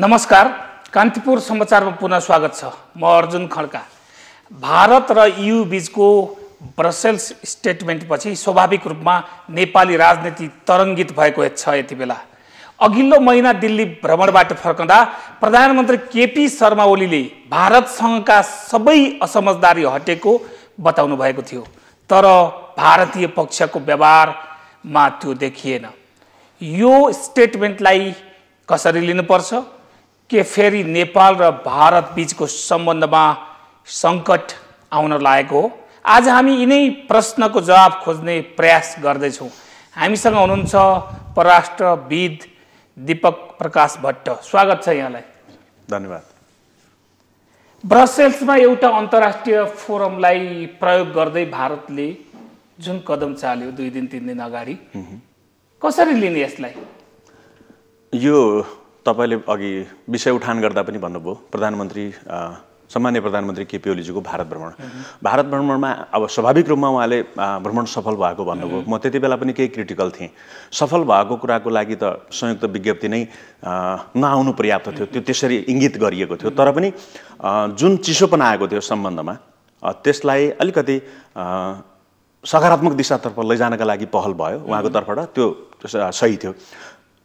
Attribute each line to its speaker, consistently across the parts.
Speaker 1: नमस्कार, कान्तिपुर समाचारमा पुनः स्वागत छ। म अर्जुन खड्का। भारत र EU बीचको ब्रसेल्स स्टेटमेन्टपछि स्वाभाविक रूपमा नेपाली राजनीति तरङ्गित भएको छ। यति बेला अघिल्लो महिना दिल्ली भ्रमणबाट फर्कँदा प्रधानमन्त्री केपी शर्मा ओलीले भारतसँगका सबै असमझदारी हटेको बताउनु भएको थियो, तर भारतीय पक्षको व्यवहारमा त्यो देखिएन। यो स्टेटमेन्टलाई कसरी लिनुपर्छ? के फेरि नेपाल र भारत बीचको सम्बन्धमा सङ्कट आउन लागेको हो? आज हामी यिनै प्रश्नको जवाब खोज्ने प्रयास गर्दैछौँ। हामीसँग हुनुहुन्छ परराष्ट्रविद दीपक प्रकाश भट्ट। स्वागत छ यहाँलाई।
Speaker 2: धन्यवाद।
Speaker 1: ब्रसेल्समा एउटा अन्तर्राष्ट्रिय फोरमलाई प्रयोग गर्दै भारतले जुन कदम चाल्यो 2 दिन 3 दिन अगाडि, कसरी लिने यसलाई?
Speaker 2: यो तपाईले अघि विषय उठान गर्दा पनि भन्नुभयो, सम्माननीय प्रधानमन्त्री केपी ओलीजीको भारत भ्रमणमा अब स्वाभाविक रूपमा उहाँले भ्रमण सफल भएको भन्नुभयो। म त्यति बेला पनि केही क्रिटिकल थिएँ। सफल भएको कुराको लागि त संयुक्त विज्ञप्ति नै नआउनु पर्याप्त थियो, त्यो त्यसरी इङ्गित गरिएको थियो। तर पनि जुन चिसोपना आएको थियो सम्बन्धमा, त्यसलाई अलिकति सकारात्मक दिशातर्फ लैजानका लागि पहल भयो उहाँको तर्फबाट, त्यो सही थियो।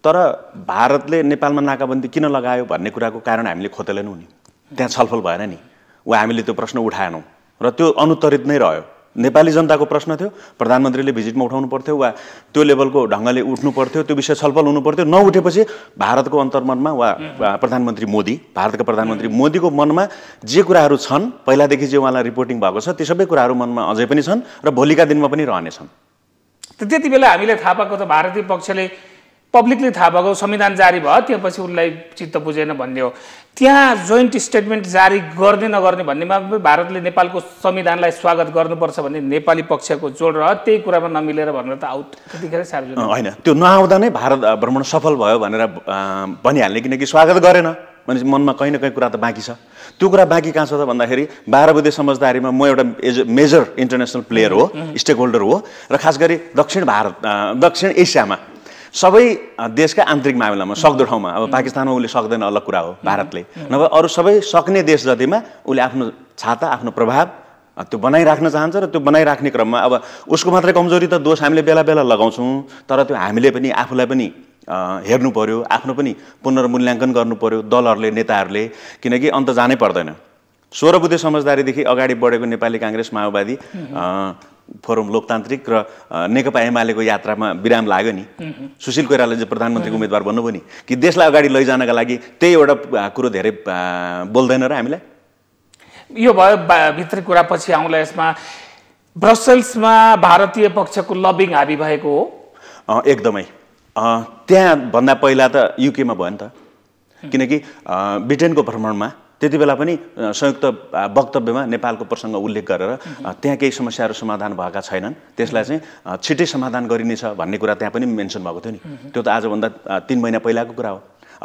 Speaker 2: तर भारतले नेपालमा नाकाबन्दी किन लगायो भन्ने कुराको कारण हामीले खोतेलेनौँ नि, त्यहाँ छलफल भएन नि, वा हामीले त्यो प्रश्न उठाएनौँ र त्यो अनुत्तरित नै रह्यो। नेपाली जनताको प्रश्न थियो, प्रधानमन्त्रीले भिजिटमा उठाउनु पर्थ्यो वा त्यो लेभलको ढङ्गले उठ्नु पर्थ्यो, त्यो विषय छलफल हुनु पर्थ्यो। नउठेपछि भारतको अन्तर्मनमा वा भारतका प्रधानमन्त्री मोदीको मनमा जे कुराहरू छन्, पहिलादेखि जे उहाँलाई रिपोर्टिङ भएको छ, ती सबै कुराहरू मनमा अझै पनि छन् र भोलिका दिनमा पनि रहनेछन्।
Speaker 1: त्यति बेला हामीले थाहा पाएको त भारतीय पक्षले पब्लिकली थाहा भएको संविधान जारी भयो, त्यसपछि उनलाई चित्त बुझेन भन्ने हो। त्यहाँ जोइन्ट स्टेटमेन्ट जारी गर्ने नगर्ने भन्नेमा भारतले नेपालको संविधानलाई स्वागत गर्नुपर्छ भन्ने नेपाली पक्षको जोड रह्यो, त्यही कुरामा नमिलेर भनेर त आउट त्यतिखेर सार्वजनिक
Speaker 2: होइन। त्यो नआउँदा नै भारत भ्रमण सफल भयो भनेर भनिहाल्ने, किनकि स्वागत गरेन भने मनमा कहीँ न कहीँ कुरा त बाँकी छ। त्यो कुरा बाँकी कहाँ छ त भन्दाखेरि 12 बुँदे समझदारीमा म एउटा मेजर इन्टरनेसनल प्लेयर हो, स्टेक होल्डर हो, र खास गरी दक्षिण एसियामा सबै देशका आन्तरिक मामिलामा सक्दो ठाउँमा, अब पाकिस्तानमा उसले सक्दैन अलग कुरा हो, भारतले नभए अरू सबै सक्ने देश जतिमा उसले आफ्नो छाता, आफ्नो प्रभाव त्यो बनाइराख्न चाहन्छ र त्यो बनाइराख्ने क्रममा अब उसको मात्रै कमजोरी त दोष हामीले बेला बेला लगाउँछौँ, तर त्यो हामीले पनि आफूलाई पनि हेर्नु पर्यो, आफ्नो पनि पुनर्मूल्याङ्कन गर्नु पर्यो दलहरूले, नेताहरूले, किनकि अन्त जानै पर्दैन। 16 बुँदे समझदारीदेखि अगाडि बढेको नेपाली काङ्ग्रेस माओवादी फोरम लोकतान्त्रिक र नेकपा एमालेको यात्रामा विराम लाग्यो नि। सुशील कोइरालाले चाहिँ प्रधानमन्त्रीको उम्मेदवार बन्नुभयो नि, कि देशलाई अगाडि लैजानका लागि त्यही एउटा कुरो धेरै बोल्दैन र हामीलाई।
Speaker 1: यो भयो भित्री कुरा, पछि आउँला यसमा। ब्रसेल्समा भारतीय पक्षको लबिङ हाबी भएको हो?
Speaker 2: एकदमै। त्यहाँ भन्दा पहिला त युकेमा भयो नि त, किनकि ब्रिटेनको भ्रमणमा त्यति बेला पनि संयुक्त वक्तव्यमा नेपालको प्रसङ्ग उल्लेख गरेर त्यहाँ केही समस्याहरू समाधान भएका छैनन्, त्यसलाई चाहिँ छिट्टै समाधान गरिनेछ भन्ने कुरा त्यहाँ पनि मेन्सन भएको थियो नि। त्यो त आजभन्दा 3 महिना पहिलाको कुरा हो।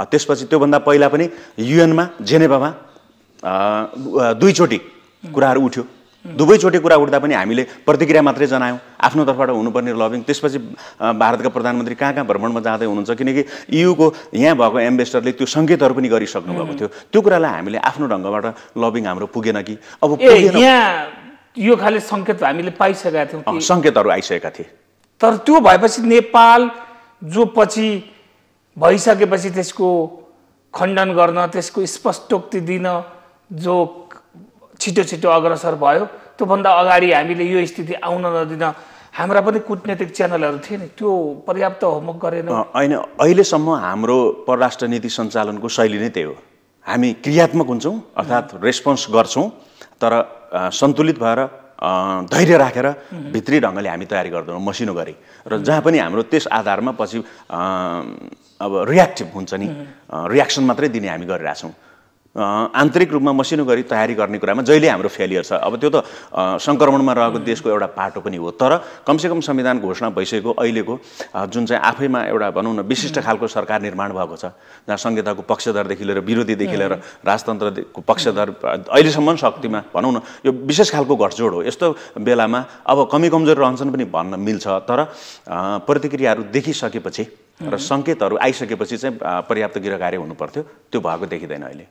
Speaker 2: त्यसपछि त्योभन्दा पहिला पनि युएनमा जेनेभामा 2 चोटि कुराहरू उठ्यो। दुवैचोटि कुरा उठ्दा पनि हामीले प्रतिक्रिया मात्रै जनायौँ, आफ्नो तर्फबाट हुनुपर्ने लबिङ। त्यसपछि भारतका प्रधानमन्त्री कहाँ कहाँ भ्रमणमा जाँदै हुनुहुन्छ, किनकि EUको यहाँ भएको एम्बेसडरले त्यो सङ्केतहरू पनि गरिसक्नु भएको थियो। त्यो कुरालाई हामीले आफ्नो ढङ्गबाट लबिङ हाम्रो पुगेन कि अब
Speaker 1: यहाँ यो खाली सङ्केत हामीले पाइसकेका थियौँ,
Speaker 2: सङ्केतहरू आइसकेका थिए।
Speaker 1: तर त्यो भएपछि नेपाल जो पछि भइसकेपछि त्यसको खण्डन गर्न, त्यसको स्पष्टोक्ति दिन जो छिटो छिटो अग्रसर भयो, त्योभन्दा अगाडि हामीले यो स्थिति आउन नदिन हाम्रा पनि कूटनीतिक च्यानलहरू थिए नि, त्यो पर्याप्त होमवर्क गरेन?
Speaker 2: होइन, अहिलेसम्म हाम्रो परराष्ट्र नीति सञ्चालनको शैली नै त्यही हो। हामी क्रियात्मक हुन्छौँ, अर्थात् रेस्पोन्स गर्छौँ, तर सन्तुलित भएर धैर्य राखेर भित्री ढङ्गले हामी तयारी गर्दैनौँ, मसिनो गरी। र जहाँ पनि हाम्रो त्यस आधारमा पछि अब रियाक्टिभ हुन्छ नि, रियाक्सन मात्रै दिने हामी गरिरहेछौँ। आन्तरिक रूपमा मसिनो गरी तयारी गर्ने कुरामा जहिले हाम्रो फेलियर छ। अब त्यो त सङ्क्रमणमा रहेको देशको एउटा पाटो पनि हो, तर कमसेकम संविधान घोषणा भइसकेको अहिलेको जुन चाहिँ आफैमा एउटा भनौँ न विशिष्ट खालको सरकार निर्माण भएको छ, जहाँ संहिताको पक्षधरदेखि लिएर विरोधीदेखि लिएर राजतन्त्रको पक्षधर अहिलेसम्म शक्तिमा भनौँ न यो विशेष खालको घटजोड हो। यस्तो बेलामा अब कमी कमजोरी रहन्छन् पनि भन्न मिल्छ, तर प्रतिक्रियाहरू देखिसकेपछि र सङ्केतहरू आइसकेपछि चाहिँ पर्याप्त गृहकार्य हुनु पर्थ्यो, त्यो भएको देखिँदैन अहिले।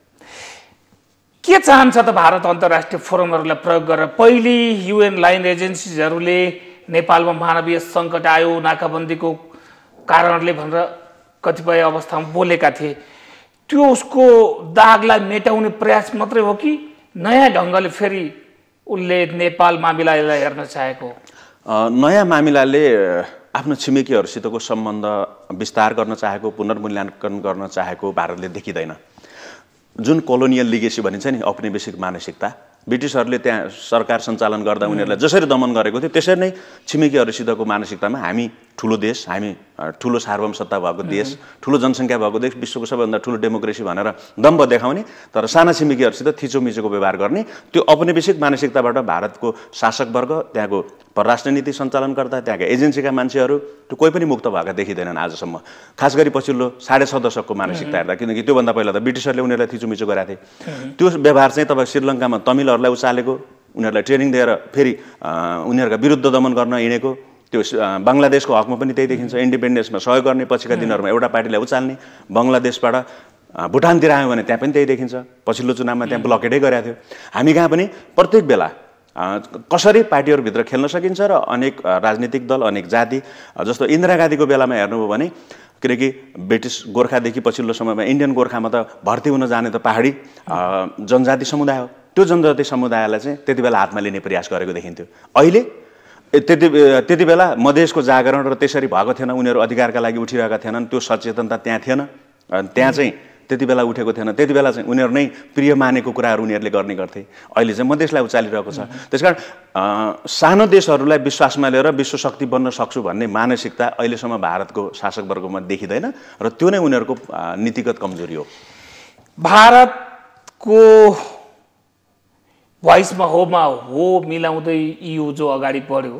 Speaker 1: के चाहन्छ त भारत अन्तर्राष्ट्रिय फोरमहरूलाई प्रयोग गरेर? पहिले UN लाइन एजेन्सिजहरूले नेपालमा मानवीय सङ्कट आयो, नाकाबन्दीको कारणले भनेर कतिपय अवस्थामा बोलेका थिए। त्यो उसको दागलाई मेटाउने प्रयास मात्रै हो कि नयाँ ढङ्गले फेरि उसले नेपाल मामिलालाई हेर्न चाहेको?
Speaker 2: नयाँ मामिलाले आफ्नो छिमेकीहरूसितको सम्बन्ध विस्तार गर्न चाहेको, पुनर्मूल्याङ्कन गर्न चाहेको भारतले देखिँदैन। जुन कोलोनियल लिगेसी भनिन्छ नि, औपनिवेशिक मानसिकता, ब्रिटिसहरूले त्यहाँ सरकार सञ्चालन गर्दा उनीहरूलाई जसरी दमन गरेको थियो त्यसरी नै छिमेकीहरूसितको मानसिकतामा हामी ठुलो देश, हामी ठुलो सार्वभौम सत्ता भएको देश, ठुलो जनसङ्ख्या भएको देश, विश्वको सबैभन्दा ठुलो डेमोक्रेसी भनेर दम्भ देखाउने, तर साना छिमेकीहरूसित थिचोमिचोको व्यवहार गर्ने, त्यो औपनिवेशिक मानसिकताबाट भारतको शासकवर्ग, त्यहाँको परराष्ट्र नीति सञ्चालनकर्ता, त्यहाँका एजेन्सीका मान्छेहरू त्यो कोही पनि मुक्त भएका देखिँदैनन् आजसम्म। खास गरी पछिल्लो 6.5 दशकको मानसिकता हेर्दा, किनकि त्योभन्दा पहिला त ब्रिटिसहरूले उनीहरूलाई थिचोमिचो गरेका थिए। त्यो व्यवहार चाहिँ तपाईँ श्रीलङ्कामा तमिलहरूलाई उचालेको, उनीहरूलाई ट्रेनिङ दिएर फेरि उनीहरूका विरुद्ध दमन गर्न हिँडेको, त्यो बङ्गलादेशको हकमा पनि त्यही देखिन्छ। इन्डिपेन्डेन्समा सहयोग गर्ने, पछिका दिनहरूमा एउटा पार्टीलाई उचाल्ने, बङ्गलादेशबाट भुटानतिर आयो भने त्यहाँ पनि त्यही देखिन्छ। पछिल्लो चुनावमा त्यहाँ ब्लकेटै गरेको थियो। हामी कहाँ पनि प्रत्येक बेला कसरी पार्टीहरूभित्र खेल्न सकिन्छ र अनेक राजनीतिक दल, अनेक जाति, जस्तो इन्दिरा गान्धीको बेलामा हेर्नुभयो भने, किनकि ब्रिटिस गोर्खादेखि पछिल्लो समयमा इन्डियन गोर्खामा त भर्ती हुन जाने त पहाडी जनजाति समुदाय हो। त्यो जनजाति समुदायलाई चाहिँ त्यति बेला हातमा लिने प्रयास गरेको देखिन्थ्यो। अहिले त्यति बेला मधेसको जागरण र त्यसरी भएको थिएन, उनीहरू अधिकारका लागि उठिरहेका थिएनन्, त्यो सचेतनता त्यहाँ थिएन, त्यहाँ चाहिँ त्यति बेला उठेको थिएन। त्यति बेला चाहिँ उनीहरू नै प्रिय मानेको कुराहरू उनीहरूले गर्ने गर्थे। अहिले चाहिँ मधेसलाई उचालिरहेको छ। त्यसकारण सानो देशहरूलाई विश्वासमा लिएर विश्व शक्ति बन्न सक्छु भन्ने मानसिकता अहिलेसम्म भारतको शासकवर्गमा देखिँदैन र त्यो नै उनीहरूको नीतिगत कमजोरी हो।
Speaker 1: भारतको भोइसमा होमा हो मिलाउँदै EU जो अगाडि बढ्यो,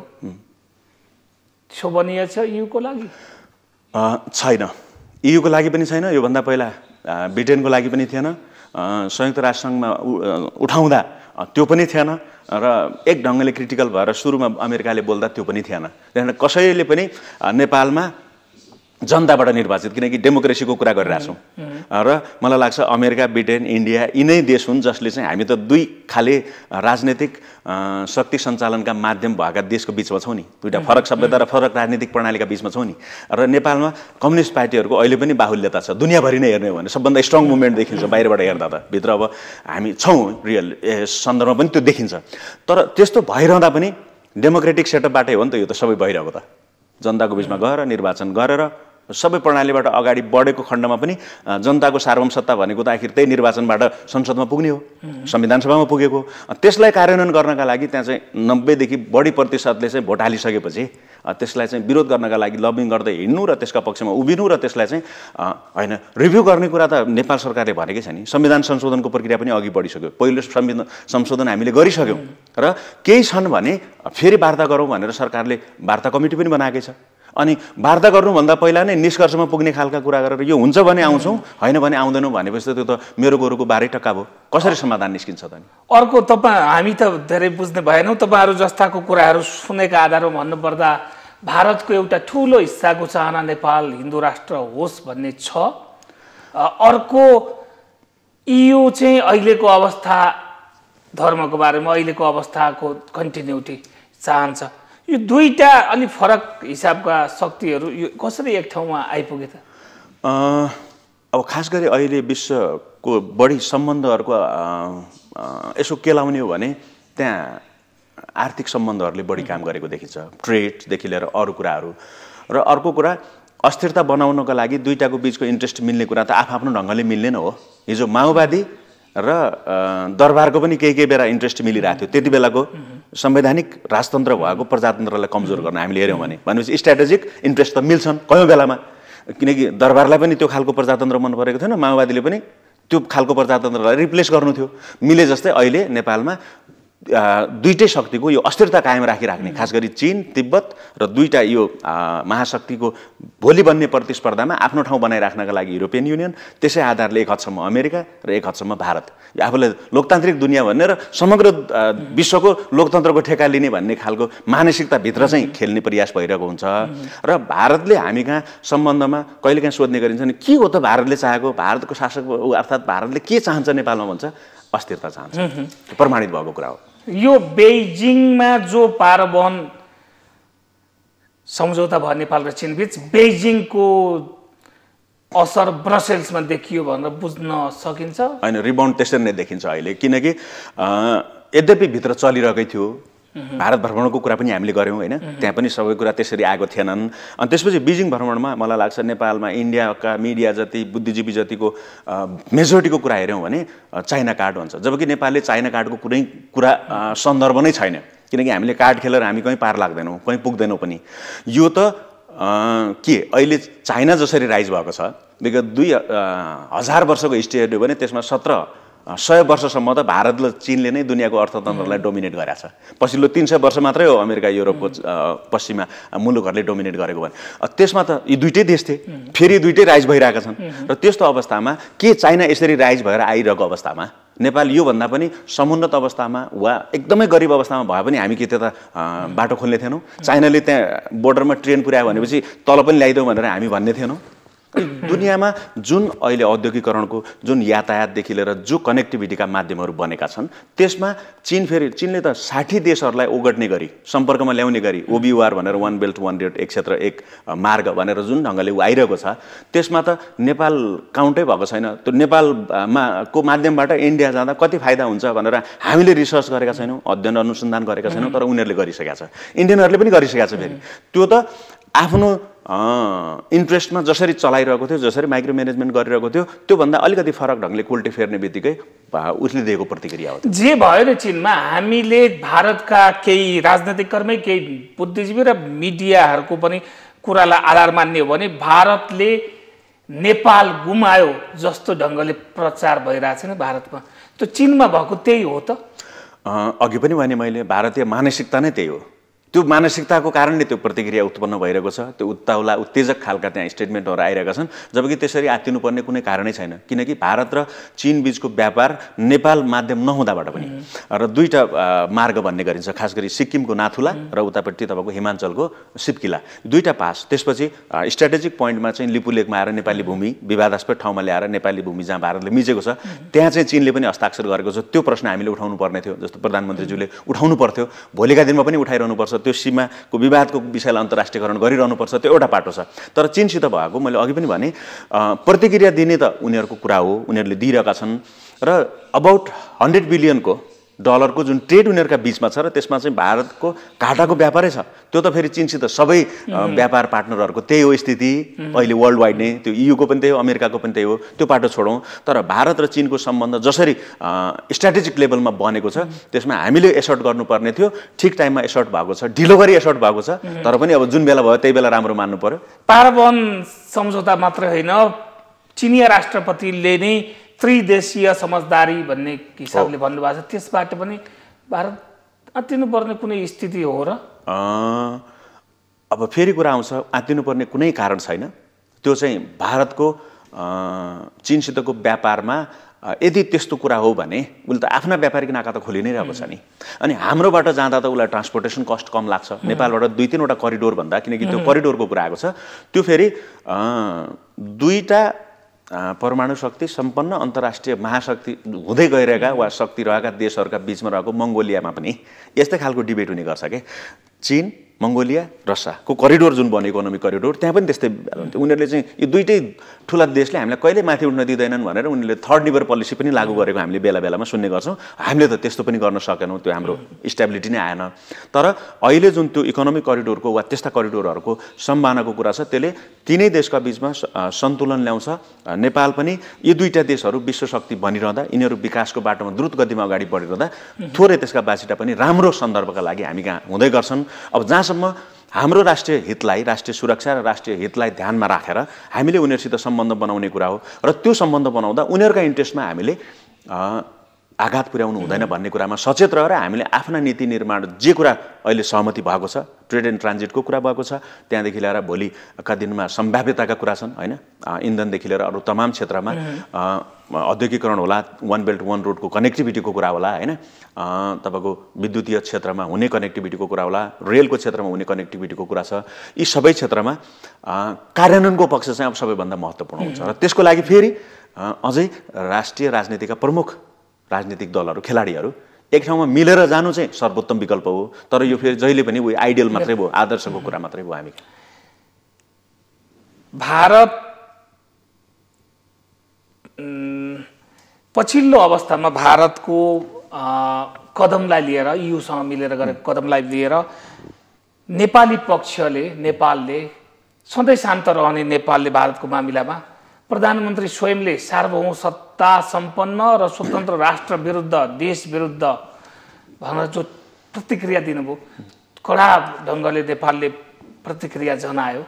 Speaker 1: शोभनीय छ EU को लागि?
Speaker 2: छैन, EU को लागि पनि छैन। योभन्दा पहिला ब्रिटेनको लागि पनि थिएन, संयुक्त राष्ट्रसङ्घमा उठाउँदा त्यो पनि थिएन र एक ढङ्गले क्रिटिकल भएर सुरुमा अमेरिकाले बोल्दा त्यो पनि थिएन। त्यहाँदेखि कसैले पनि नेपालमा जनताबाट निर्वाचित, किनकि डेमोक्रेसीको कुरा गरिरहेछौँ र मलाई लाग्छ अमेरिका, ब्रिटेन, इन्डिया यिनै देश हुन् जसले चाहिँ हामी त दुई खाले राजनीतिक शक्ति सञ्चालनका माध्यम भएका देशको बिचमा छौँ नि, दुईवटा फरक सभ्यता र फरक राजनीतिक प्रणालीका बिचमा छौँ नि। र नेपालमा कम्युनिस्ट पार्टीहरूको अहिले पनि बाहुल्यता छ। दुनियाँभरि नै हेर्ने हो भने सबभन्दा स्ट्रङ मुभमेन्ट देखिन्छ बाहिरबाट हेर्दा त, भित्र अब हामी छौँ रियल सन्दर्भमा पनि त्यो देखिन्छ। तर त्यस्तो भइरहँदा पनि डेमोक्रेटिक सेटअपबाटै हो नि त यो त सबै भइरहेको त। जनताको बिचमा गएर निर्वाचन गरेर सबै प्रणालीबाट अगाडि बढेको खण्डमा पनि जनताको सार्वभौम सत्ता भनेको त आखिर त्यही निर्वाचनबाट संसदमा पुग्ने हो, संविधान सभामा पुगेको। त्यसलाई कार्यान्वयन गर्नका लागि त्यहाँ चाहिँ 90देखि बढी प्रतिशतले चाहिँ भोट हालिसकेपछि त्यसलाई चाहिँ विरोध गर्नका लागि लबिङ गर्दै हिँड्नु र त्यसका पक्षमा उभिनु र त्यसलाई चाहिँ होइन रिभ्यू गर्ने कुरा त नेपाल सरकारले भनेकै छ नि। संविधान संशोधनको प्रक्रिया पनि अघि बढिसक्यो, पहिलो संविधान संशोधन हामीले गरिसक्यौँ र केही छन् भने फेरि वार्ता गरौँ भनेर सरकारले वार्ता कमिटी पनि बनाएकै छ। अनि वार्ता गर्नुभन्दा पहिला नै निष्कर्षमा पुग्ने खालका कुरा गरेर यो हुन्छ भने आउँछौँ, होइन भने आउँदैनौँ भनेपछि त त्यो त मेरो गोरुको बाह्रै टक्का भयो। कसरी समाधान निस्किन्छ त नि?
Speaker 1: अर्को हामी त धेरै बुझ्ने भएनौँ। तपाईँहरू जस्ताको कुराहरू सुनेका आधारमा भन्नुपर्दा भारतको एउटा ठुलो हिस्साको चाहना नेपाल हिन्दू राष्ट्र होस् भन्ने छ। अर्को EU चाहिँ अहिलेको अवस्था, धर्मको बारेमा अहिलेको अवस्थाको कन्टिन्युटी चाहन्छ। यो दुईटा अलि फरक हिसाबका शक्तिहरू यो कसरी एक ठाउँमा आइपुगे त?
Speaker 2: अब खास गरी अहिले विश्वको बढी सम्बन्धहरूको यसो केलाउने हो भने त्यहाँ आर्थिक सम्बन्धहरूले बढी काम गरेको देखिन्छ, ट्रेडदेखि लिएर अरू कुराहरू। र अर्को कुरा अस्थिरता बनाउनको लागि दुईटाको बिचको इन्ट्रेस्ट मिल्ने कुरा त आफ्नो ढङ्गले मिल्ने नै हो। हिजो माओवादी र दरबारको पनि केही बेला इन्ट्रेस्ट मिलिरहेको थियो। त्यति बेलाको संवैधानिक राजतन्त्र भएको प्रजातन्त्रलाई कमजोर गर्न हामीले हेऱ्यौँ भनेपछि स्ट्राटेजिक इन्ट्रेस्ट त मिल्छन् कयौँ बेलामा, किनकि दरबारलाई पनि त्यो खालको प्रजातन्त्र मन परेको थिएन, माओवादीले पनि त्यो खालको प्रजातन्त्रलाई रिप्लेस गर्नु थियो। मिले जस्तै अहिले नेपालमा दुईटै शक्तिको यो अस्थिरता कायम राखिराख्ने, खास गरी चीन तिब्बत र दुईटा यो महाशक्तिको भोलि बन्ने प्रतिस्पर्धामा आफ्नो ठाउँ बनाइराख्नका लागि युरोपियन युनियन, त्यसै आधारले एक हदसम्म अमेरिका र एक हदसम्म भारत, आफूले लोकतान्त्रिक दुनियाँ भन्ने र समग्र विश्वको लोकतन्त्रको ठेका लिने भन्ने खालको मानसिकताभित्र चाहिँ खेल्ने प्रयास भइरहेको हुन्छ। र भारतले हामी कहाँ सम्बन्धमा कहिलेकाहीँ सोध्ने गरिन्छ नि, के हो त भारतले चाहेको, भारतको शासक अर्थात् भारतले के चाहन्छ नेपालमा भन्छ, अस्थिरता चाहन्छ, प्रमाणित भएको कुरा हो।
Speaker 1: यो बेइजिङमा जो पारवहन सम्झौता भयो नेपाल र चीन बीच, बेइजिङको असर ब्रसेल्समा देखियो भनेर बुझ्न सकिन्छ?
Speaker 2: होइन, रिबाउन्ड त्यसरी नै देखिन्छ अहिले, किनकि यद्यपि भित्र चलिरहेकै थियो, भारत भ्रमणको कुरा पनि हामीले गऱ्यौँ होइन, त्यहाँ पनि सबै कुरा त्यसरी आएको थिएनन्। अनि त्यसपछि बेइजिङ भ्रमणमा मलाई लाग्छ नेपालमा इन्डियाका मिडिया जति, बुद्धिजीवी जतिको मेजोरिटीको कुरा हेऱ्यौँ भने चाइना कार्ड भन्छ, जबकि नेपालले चाइना कार्डको कुनै कुरा सन्दर्भ नै छैन, किनकि हामीले कार्ड खेलेर हामी कहीँ पार लाग्दैनौँ, कहीँ पुग्दैनौँ पनि। यो त के अहिले चाइना जसरी राइज भएको छ, विगत 2000 वर्षको हिस्ट्री हेर्यो भने त्यसमा 100 वर्षसम्म त भारत र चीनले नै दुनियाँको अर्थतन्त्रलाई डोमिनेट गरेको छ। पछिल्लो 300 वर्ष मात्रै हो अमेरिका युरोपको पश्चिमा मुलुकहरूले डोमिनेट गरेको भने, त्यसमा त यी दुईटै देश थिए, फेरि दुईटै राइज भइरहेका छन्। र त्यस्तो अवस्थामा के चाइना यसरी राइज भएर आइरहेको अवस्थामा नेपाल योभन्दा पनि समुन्नत अवस्थामा वा एकदमै गरिब अवस्थामा भए पनि हामी के त्यता बाटो खोल्ने थिएनौँ? चाइनाले त्यहाँ बोर्डरमा ट्रेन पुर्यायो भनेपछि तल पनि ल्याइदेऊ भनेर हामी भन्ने थिएनौँ? दुनियाँमा जुन अहिले औद्योगिकरणको जुन यातायातदेखि लिएर जो कनेक्टिभिटीका माध्यमहरू बनेका छन्, त्यसमा चीनले त 60 देशहरूलाई ओगट्ने गरी, सम्पर्कमा ल्याउने गरी OBOR भनेर वान बेल्ट वान रोड, एक क्षेत्र एक मार्ग भनेर जुन ढङ्गले आइरहेको छ, त्यसमा त नेपाल काउन्टै भएको छैन। त्यो नेपालको माध्यमबाट इन्डिया जाँदा कति फाइदा हुन्छ भनेर हामीले रिसर्च गरेका छैनौँ, अध्ययन अनुसन्धान गरेका छैनौँ, तर उनीहरूले गरिसकेका छ, इन्डियनहरूले पनि गरिसकेका छ। फेरि त्यो त आफ्नो इन्ट्रेस्टमा जसरी चलाइरहेको थियो, जसरी माइक्रो म्यानेजमेन्ट गरिरहेको थियो, त्योभन्दा अलिकति फरक ढङ्गले कुल्टे फेर्ने बित्तिकै उसले दिएको प्रतिक्रिया हो।
Speaker 1: जे भयो नि चीनमा, हामीले भारतका केही राजनैतिक कर्मी, केही बुद्धिजीवी र मिडियाहरूको पनि कुरालाई आधार मान्ने हो भने भारतले नेपाल गुमायो जस्तो ढङ्गले प्रचार भइरहेछ नि भारतमा, त्यो चीनमा भएको त्यही हो त?
Speaker 2: अघि पनि भने मैले, भारतीय मानसिकता नै त्यही हो। त्यो मानसिकताको कारणले त्यो प्रतिक्रिया उत्पन्न भइरहेको छ, त्यो उत्तेजक खालका त्यहाँ स्टेटमेन्टहरू आइरहेका छन्, जबकि त्यसरी आत्तिनुपर्ने कुनै कारणै छैन, किनकि भारत र चीन बीचको व्यापार नेपाल माध्यम नहुँदाबाट पनि र दुईटा मार्ग भन्ने गरिन्छ, खास गरी सिक्किमको नाथुला र उतापट्टि तपाईँको हिमाञ्चलको सिपकिला, दुईटा पास। त्यसपछि स्ट्राटेजिक पोइन्टमा चाहिँ लिपुलेकमा आएर नेपाली भूमि विवादास्पद ठाउँमा ल्याएर नेपाली भूमि जहाँ भारतले मिचेको छ त्यहाँ चाहिँ चीनले पनि हस्ताक्षर गरेको छ। त्यो प्रश्न हामीले उठाउनु पर्ने थियो, जस्तो प्रधानमन्त्रीज्यूले उठाउनु पर्थ्यो, भोलिका दिनमा पनि उठाइरहनु पर्छ, त्यो सीमाको विवादको विषयलाई अन्तर्राष्ट्रियकरण गरिरहनुपर्छ, त्यो एउटा पाटो छ। तर चीनसित भएको मैले अघि पनि भने प्रतिक्रिया दिने त उनीहरूको कुरा हो, उनीहरूले दिइरहेका छन् र अबाउट $100 बिलियनको जुन ट्रेड उनीहरूका बिचमा छ र त्यसमा चाहिँ भारतको घाटाको व्यापारै छ, त्यो त फेरि चीनसित सबै व्यापार पार्टनरहरूको त्यही हो स्थिति अहिले वर्ल्ड वाइड नै, त्यो EU को पनि त्यही हो, अमेरिकाको पनि त्यही हो, त्यो पाटो छोडौँ। तर भारत र चीनको सम्बन्ध जसरी स्ट्राटेजिक लेभलमा बनेको छ त्यसमा हामीले एसर्ट गर्नुपर्ने थियो, ठिक टाइममा एसर्ट भएको छ, ढिलो गरी एसर्ट भएको छ, तर पनि अब जुन बेला भयो त्यही बेला राम्रो मान्नु पर्यो।
Speaker 1: पारवहन सम्झौता मात्र होइन, चिनिया राष्ट्रपतिले नै त्रिदेशीय समझदारी भन्ने हिसाबले भन्नुभएको छ, त्यसबाट पनि भारत आत्तिनुपर्ने कुनै स्थिति हो र?
Speaker 2: अब फेरि कुरा आउँछ, आत्तिनुपर्ने कुनै कारण छैन, त्यो चाहिँ भारतको चीनसितको व्यापारमा यदि त्यस्तो कुरा हो भने उसले त आफ्ना व्यापारिक नाका त खोलि नै रहेको छ नि। अनि हाम्रोबाट जाँदा त उसलाई ट्रान्सपोर्टेसन कस्ट कम लाग्छ, नेपालबाट 2-3वटा करिडोर भन्दा, किनकि त्यो करिडोरको कुरा आएको छ, त्यो फेरि दुईटा परमाणु शक्ति सम्पन्न अन्तर्राष्ट्रिय महाशक्ति हुँदै गइरहेका वा शक्ति रहेका देशहरूका बिचमा रहेको मङ्गोलियामा पनि यस्तै खालको डिबेट हुने गर्छ के, चीन मङ्गोलिया रसियाको करिडोर जुन बन्यो इकोनोमिक करिडोर, त्यहाँ पनि त्यस्तै उनीहरूले चाहिँ यो दुईटै ठुला देशले हामीलाई कहिले माथि उठ्न दिँदैनन् भनेर उनीहरूले थर्ड निबर पोलिसी पनि लागू गरेको हामीले बेला बेलामा सुन्ने गर्छौँ। हामीले त त्यस्तो पनि गर्न सकेनौँ, त्यो हाम्रो स्टेबिलिटी नै आएन। तर अहिले जुन त्यो इकोनोमिक करिडोरको वा त्यस्ता करिडोरहरूको सम्भावनाको कुरा छ, त्यसले तिनै देशका बिचमा सन्तुलन ल्याउँछ। नेपाल पनि यी दुईटा देशहरू विश्व शक्ति बनिरहँदा, यिनीहरू विकासको बाटोमा द्रुत गतिमा अगाडि बढिरहँदा थोरै त्यसका बासिटा पनि राम्रो सन्दर्भका लागि हामी कहाँ हुँदै गर्छन्। अब जहाँसम्म हाम्रो राष्ट्रिय हितलाई, राष्ट्रिय सुरक्षा र राष्ट्रिय हितलाई ध्यानमा राखेर हामीले उनीहरूसित सम्बन्ध बनाउने कुरा हो र त्यो सम्बन्ध बनाउँदा उनीहरूका इन्ट्रेस्टमा हामीले आघात पुर्याउनु हुँदैन भन्ने कुरामा सचेत रहेर हामीले आफ्ना नीति निर्माण जे कुरा अहिले सहमति भएको छ, ट्रेड एन्ड ट्रान्जिटको कुरा भएको छ, त्यहाँदेखि लिएर भोलिका दिनमा सम्भाव्यताका कुरा छन् होइन, इन्धनदेखि लिएर अरू तमाम क्षेत्रमा औद्योगिकरण होला, वान बेल्ट वान रोडको कनेक्टिभिटीको कुरा होला होइन, तपाईँको विद्युतीय क्षेत्रमा हुने कनेक्टिभिटीको कुरा होला, रेलको क्षेत्रमा हुने कनेक्टिभिटीको कुरा छ। यी सबै क्षेत्रमा कार्यान्वयनको पक्ष चाहिँ अब सबैभन्दा महत्त्वपूर्ण हुन्छ र त्यसको लागि फेरि अझै राष्ट्रिय राजनीतिका प्रमुख राजनीतिक दलहरू, खेलाडीहरू एक ठाउँमा मिलेर जानु चाहिँ सर्वोत्तम विकल्प हो। तर यो फेरि जहिले पनि उयो आइडियल मात्रै भयो, आदर्शको कुरा मात्रै भयो। हामी
Speaker 1: भारत पछिल्लो अवस्थामा भारतको कदमलाई लिएर, यूसँग मिलेर गरेको कदमलाई लिएर नेपाली पक्षले, नेपालले सधैँ शान्त रहने नेपालले भारतको मामिलामा प्रधानमन्त्री स्वयंले सार्वभौम सत्ता सम्पन्न र स्वतन्त्र राष्ट्र विरुद्ध, देश विरुद्ध भनेर जो प्रतिक्रिया दिनुभयो, कडा ढङ्गले नेपालले प्रतिक्रिया जनायो,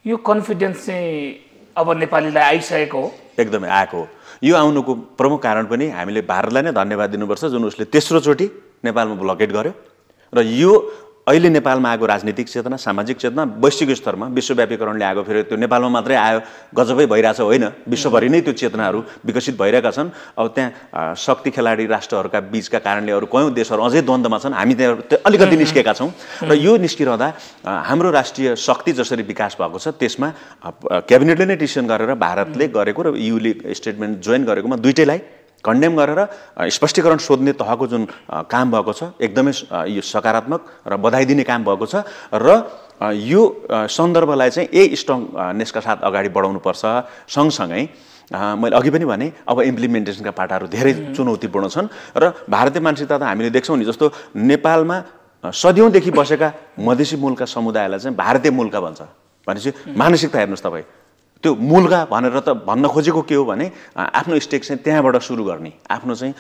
Speaker 1: यो कन्फिडेन्स चाहिँ अब नेपालीलाई आइसकेको हो।
Speaker 2: एकदमै आएको हो। यो आउनुको प्रमुख कारण पनि हामीले भारतलाई नै धन्यवाद दिनुपर्छ, जुन उसले तेस्रो चोटि नेपालमा ब्लकेट गर्यो र यो अहिले नेपालमा आएको राजनीतिक चेतना, सामाजिक चेतना वैश्विक स्तरमा विश्वव्यापीकरणले आएको फेरि त्यो नेपालमा मात्रै आयो गजबै भइरहेछ होइन, विश्वभरि नै त्यो चेतनाहरू विकसित भइरहेका छन्। अब त्यहाँ शक्ति खेलाडी राष्ट्रहरूका बीचका कारणले अरू कयौँ देशहरू अझै द्वन्द्वमा छन्, हामी त्यहाँ अलिकति निस्केका छौँ र यो निस्किरहँदा हाम्रो राष्ट्रिय शक्ति जसरी विकास भएको छ त्यसमा क्याबिनेटले नै डिसिसन गरेर भारतले गरेको र युले स्टेटमेन्ट जोइन गरेकोमा दुइटैलाई कन्डेम गरेर स्पष्टीकरण सोध्ने तहको जुन काम भएको छ एकदमै यो सकारात्मक र बधाई दिने काम भएको छ र यो सन्दर्भलाई चाहिँ स्ट्रङनेसका साथ अगाडि बढाउनुपर्छ। सँगसँगै मैले अघि पनि भने अब इम्प्लिमेन्टेसनका पाटाहरू धेरै चुनौतीपूर्ण छन् र भारतीय मानसिकता त हामीले देख्छौँ नि, जस्तो नेपालमा सदियौँदेखि बसेका मधेसी मूलका समुदायलाई चाहिँ भारतीय मूलका भन्छ भनेपछि मानसिकता हेर्नुहोस् तपाईँ, त्यो मूलका भनेर त भन्न खोजेको के हो भने आफ्नो स्टेक चाहिँ त्यहाँबाट सुरु गर्ने, आफ्नो चाहिँ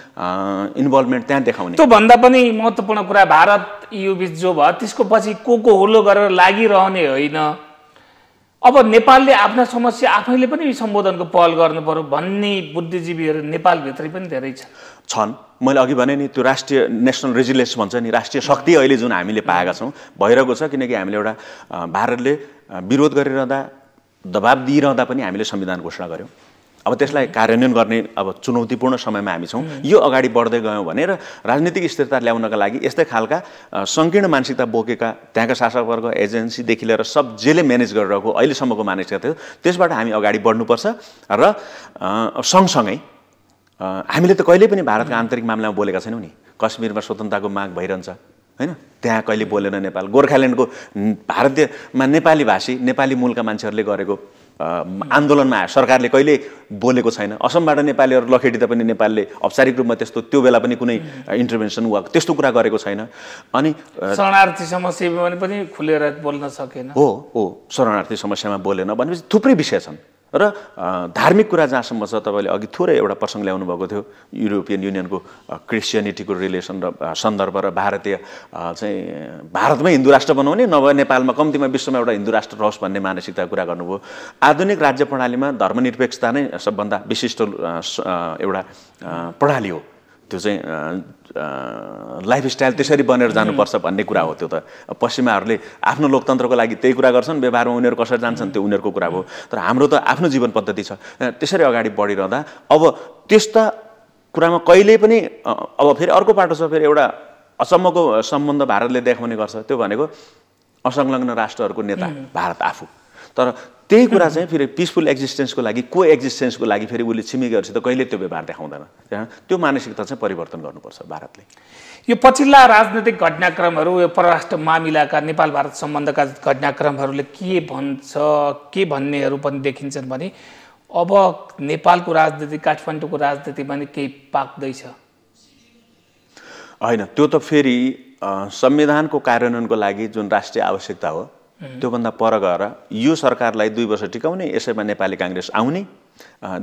Speaker 2: इन्भल्भमेन्ट त्यहाँ देखाउने।
Speaker 1: त्यो भन्दा पनि महत्त्वपूर्ण कुरा भारत EU बीच जो भयो त्यसको पछि को होलो गरेर लागिरहने होइन। अब नेपालले आफ्ना समस्या आफैले पनि सम्बोधनको पहल गर्नु पर्यो भन्ने बुद्धिजीवीहरू नेपालभित्रै पनि धेरै
Speaker 2: छन्। मैले अघि भने नि त्यो राष्ट्रिय नेसनल रेजिलियन्स भन्छ नि, राष्ट्रिय शक्ति अहिले जुन हामीले पाएका छौँ भइरहेको छ, किनकि हामीले एउटा भारतले विरोध गरिरहँदा, दबाब दिइरहँदा पनि हामीले संविधान घोषणा गऱ्यौँ। अब त्यसलाई कार्यान्वयन गर्ने अब चुनौतीपूर्ण समयमा हामी छौँ। यो अगाडि बढ्दै गयौँ भने र राजनीतिक स्थिरता ल्याउनका लागि यस्तै खालका सङ्कीर्ण मानसिकता बोकेका त्यहाँका शासकवर्ग, एजेन्सीदेखि लिएर सब जेले म्यानेज गरिरहेको अहिलेसम्मको मानसिकता थियो, त्यसबाट हामी अगाडि बढ्नुपर्छ। र सँगसँगै हामीले त कहिल्यै पनि भारतका आन्तरिक मामलामा बोलेका छैनौँ नि। कश्मीरमा स्वतन्त्रताको माग भइरहन्छ होइन, त्यहाँ कहिले बोलेन नेपाल। गोर्खाल्यान्डको भारतीयमा नेपाली भाषी, नेपाली मूलका मान्छेहरूले गरेको आन्दोलनमा सरकारले कहिले बोलेको छैन। असमबाट नेपालीहरू लखेटिँदा पनि नेपालले औपचारिक रूपमा त्यस्तो त्यो बेला पनि कुनै इन्टरभेन्सन वा त्यस्तो कुरा गरेको छैन। अनि
Speaker 1: शरणार्थी समस्यामा पनि खुलेर बोल्न सकेन।
Speaker 2: हो शरणार्थी समस्यामा बोलेन भनेपछि थुप्रै विषय छन्। र धार्मिक कुरा जहाँसम्म छ, तपाईँले अघि थोरै एउटा प्रसङ्ग ल्याउनु भएको थियो, युरोपियन युनियनको क्रिस्चियनिटीको रिलेसन र सन्दर्भ र भारतीय चाहिँ भारतमै हिन्दू राष्ट्र बनाउने, नभए नेपालमा कम्तीमा विश्वमा एउटा हिन्दू राष्ट्र रहोस् भन्ने मानसिकताको कुरा गर्नुभयो। आधुनिक राज्य प्रणालीमा धर्मनिरपेक्षता नै सबभन्दा विशिष्ट एउटा प्रणाली हो। त्यो चाहिँ लाइफस्टाइल त्यसरी बनेर जानुपर्छ भन्ने कुरा हो। त्यो त पश्चिमाहरूले आफ्नो लोकतन्त्रको लागि त्यही कुरा गर्छन्, व्यवहारमा उनीहरू कसरी जान्छन् त्यो उनीहरूको कुरा हो। तर हाम्रो त आफ्नो जीवन पद्धति छ। त्यसरी अगाडि बढिरहँदा अब त्यस्ता कुरामा कहिल्यै पनि अब फेरि अर्को पाटो छ, फेरि एउटा अचम्मको सम्बन्ध भारतले देखाउने गर्छ। त्यो भनेको असंलग्न राष्ट्रहरूको नेता भारत आफू। तर त्यही कुरा चाहिँ फेरि पिसफुल एक्जिस्टेन्सको लागि, को एक्जिस्टेन्सको लागि फेरि उसले छिमेकीहरूसित कहिले त्यो व्यवहार देखाउँदैन। त्यो मानसिकता चाहिँ परिवर्तन गर्नुपर्छ भारतले।
Speaker 1: यो पछिल्ला राजनीतिक घटनाक्रमहरू, यो परराष्ट्र मामिलाका नेपाल भारत सम्बन्धका घटनाक्रमहरूले के भन्छ, के भन्नेहरू पनि देखिन्छन् भने अब नेपालको राजनीति, काठमाडौँको राजनीतिमा नि केही पाक्दैछ
Speaker 2: होइन। त्यो त फेरि संविधानको कार्यान्वयनको लागि जुन राष्ट्रिय आवश्यकता हो त्योभन्दा पर गएर यो सरकारलाई 2 वर्ष टिकाउने, यसैमा नेपाली काङ्ग्रेस आउने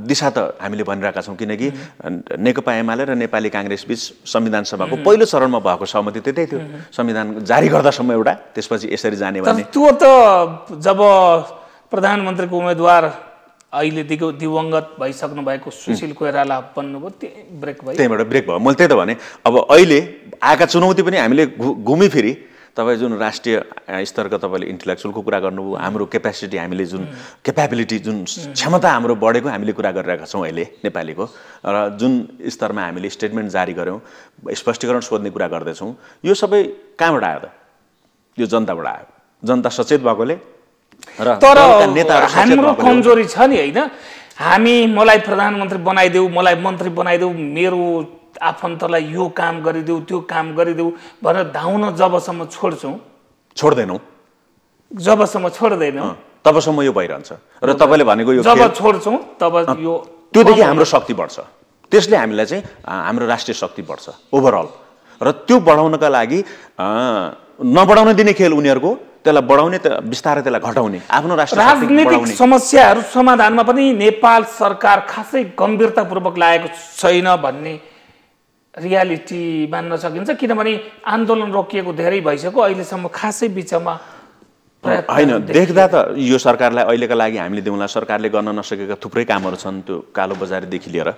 Speaker 2: दिशा त हामीले भनिरहेका छौँ। किनकि नेकपा एमाले र नेपाली काङ्ग्रेस बीच संविधान सभाको पहिलो चरणमा भएको सहमति त्यतै थियो, संविधान जारी गर्दासम्म एउटा, त्यसपछि यसरी जाने भने।
Speaker 1: त्यो त जब प्रधानमन्त्रीको उम्मेदवार अहिले दिवंगत भइसक्नु भएको सुशील कोइराला बन्नुभयो, ब्रेक भयो।
Speaker 2: त्यहीँबाट ब्रेक भयो। मैले त्यही त भने अब अहिले आएका चुनौती पनि हामीले घुमिफिरी तपाईँ जुन राष्ट्रिय स्तरका तपाईँले इन्टेलेक्चुअलको कुरा गर्नुभयो, हाम्रो क्यापेसिटी, हामीले जुन क्यापेबिलिटी, जुन क्षमता हाम्रो बढेको हामीले कुरा गरिरहेका छौँ अहिले नेपालीको, र जुन स्तरमा हामीले स्टेटमेन्ट जारी गऱ्यौँ, स्पष्टीकरण सोध्ने कुरा गर्दैछौँ, यो सबै कहाँबाट आयो त? यो जनताबाट आयो। जनता सचेत भएकोले र
Speaker 1: नेताहरू हाम्रो कमजोरी छ नि होइन, मलाई प्रधानमन्त्री बनाइदेऊ, मलाई मन्त्री बनाइदेऊ, मेरो आफन्तलाई यो काम गरिदेऊ, त्यो काम गरिदेऊ भनेर धाउन जबसम्म छोड्दैनौँ
Speaker 2: तबसम्म यो भइरहन्छ। र तपाईँले भनेको यो
Speaker 1: जब छोड्छौँ तब यो
Speaker 2: त्योदेखि हाम्रो शक्ति बढ्छ, त्यसले हामीलाई चाहिँ हाम्रो राष्ट्रिय शक्ति बढ्छ ओभरअल। र त्यो बढाउनका लागि नबढाउन दिने खेल उनीहरूको, त्यसलाई बढाउने, बिस्तारै त्यसलाई घटाउने, आफ्नो
Speaker 1: राजनीतिक समस्याहरू समाधानमा पनि नेपाल सरकार खासै गम्भीरतापूर्वक लागेको छैन भन्ने रियालिटी मान्न सकिन्छ, किनभने आन्दोलन रोकिएको धेरै भइसक्यो, अहिलेसम्म खासै बिचमा
Speaker 2: होइन। देख्दा त यो सरकारलाई अहिलेका लागि हामीले देउला सरकारले गर्न नसकेका थुप्रै कामहरू छन्। त्यो कालोबजारीदेखि लिएर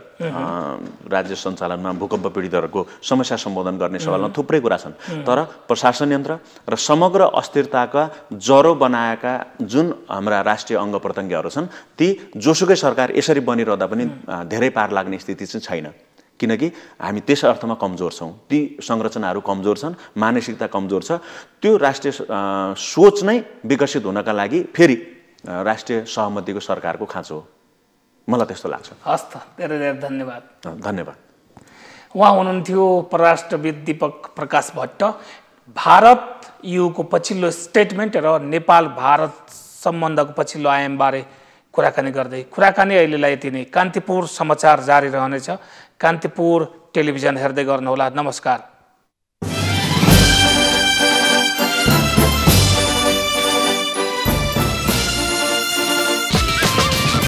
Speaker 2: राज्य सञ्चालनमा भूकम्प पीडितहरूको समस्या सम्बोधन गर्ने सवालमा थुप्रै कुरा छन्। तर प्रशासन यन्त्र र समग्र अस्थिरताका जरो बनाएका जुन हाम्रा राष्ट्रिय अङ्ग प्रत्यङ्गहरू छन्, ती जोसुकै सरकार यसरी बनिरहँदा पनि धेरै पार लाग्ने स्थिति चाहिँ छैन, किनकि हामी त्यस अर्थमा कमजोर छौँ। ती संरचनाहरू कमजोर छन्, मानसिकता कमजोर छ। त्यो राष्ट्रिय सोच नै विकसित हुनका लागि फेरि राष्ट्रिय सहमतिको सरकारको खाँचो हो, मलाई त्यस्तो लाग्छ।
Speaker 1: हस् त, धेरै धेरै धन्यवाद।
Speaker 2: धन्यवाद।
Speaker 1: उहाँ हुनुहुन्थ्यो परराष्ट्रविद दीपक प्रकाश भट्ट। भारत युको पछिल्लो स्टेटमेन्ट र नेपाल भारत सम्बन्धको पछिल्लो आयामबारे कुराकानी गर्दै कुराकानी अहिलेलाई यति नै। कान्तिपुर समाचार जारी रहनेछ। कान्तिपुर टेलिभिजन हेर्दै गर्नुहोला। नमस्कार।